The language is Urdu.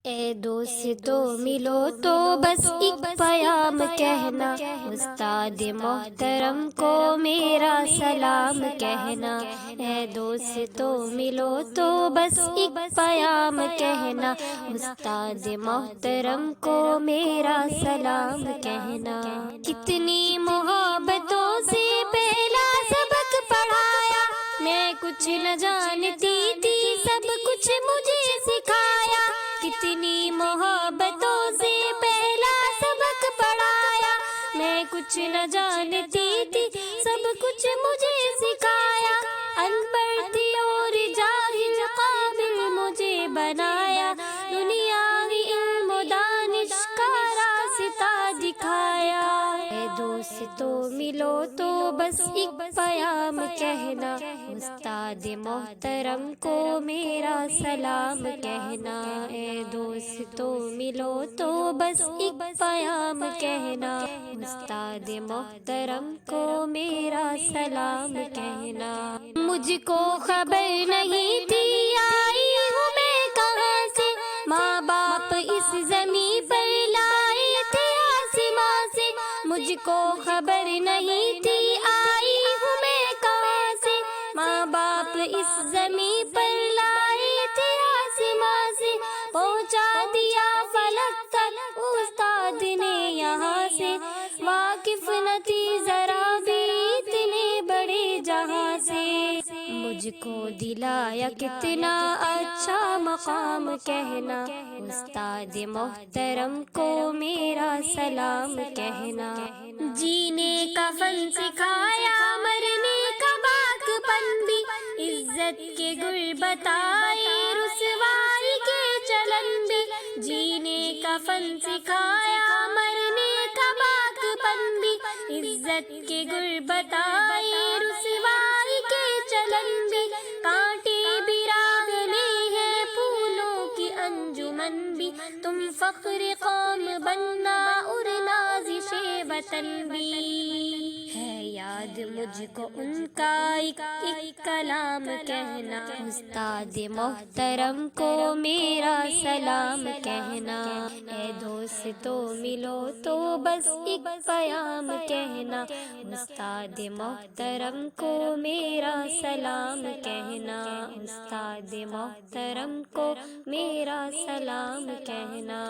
اے دوستو ملو تو بس ایک پیام کہنا، استاد محترم کو میرا سلام کہنا۔ اے دوستو ملو تو بس ایک پیام کہنا، استاد محترم کو میرا سلام کہنا۔ کتنی محبتوں سے پہلا سبق پڑھایا، میں کچھ نہ جانتی تھی سب کچھ مجھے سکھایا۔ کتنی محبتوں سے پہلا سبق پڑھایا، میں کچھ نہ جانتی تھی سب کچھ مجھے سکھایا۔ ان پڑھ تھی اور جاہل قابل مجھے بنایا، دنیاوی علم و دانش کا راستہ دکھایا۔ اے دوستو ملو تو بس ایک پیام کہنا، استاد محترم کو میرا سلام کہنا۔ اے دوستو ملو تو بس ایک پیام کہنا، استاد محترم کو میرا سلام کہنا۔ مجھ کو خبر نہیں تھی آئی ہوں میں کہاں سے، ماں باپ اس زمین پر لائے تھے آسماں سے۔ مجھ کو خبر نہیں تھی آئی ہوں میں کہاں سے، ماں باپ اس زمین پر لائے تھے آسماں سے۔ پہنچا دیا فلک تک استاد نے یہاں سے، واقف نہ تھی ذرا بھی اتنے بڑے جہاں سے۔ مجھ کو دلایا کتنا اچھا مقام کہنا، استاد محترم کو میرا سلام کہنا۔ جینے کا فن سکھایا، مرنے کا باک پن بھی، عزت کے گر بتائے رسوائی کے چلن بھی۔ جینے کا فن سکھایا، مرنے کا باک پن بھی، عزت کے گر بتائے رسوائی کے چلن بھی۔ کانٹے بھی راہ میں ہے پھولوں کی انجمن بھی، تم فخر قوم بننا اور نازش وطن بھی۔ ہے یاد مجھ کو ان کا ایک کلام کہنا، استاد محترم کو میرا سلام کہنا۔ اے دوستو ملو تو بس ایک پیام کہنا، استاد محترم کو میرا سلام کہنا، استاد محترم کو میرا سلام کہنا۔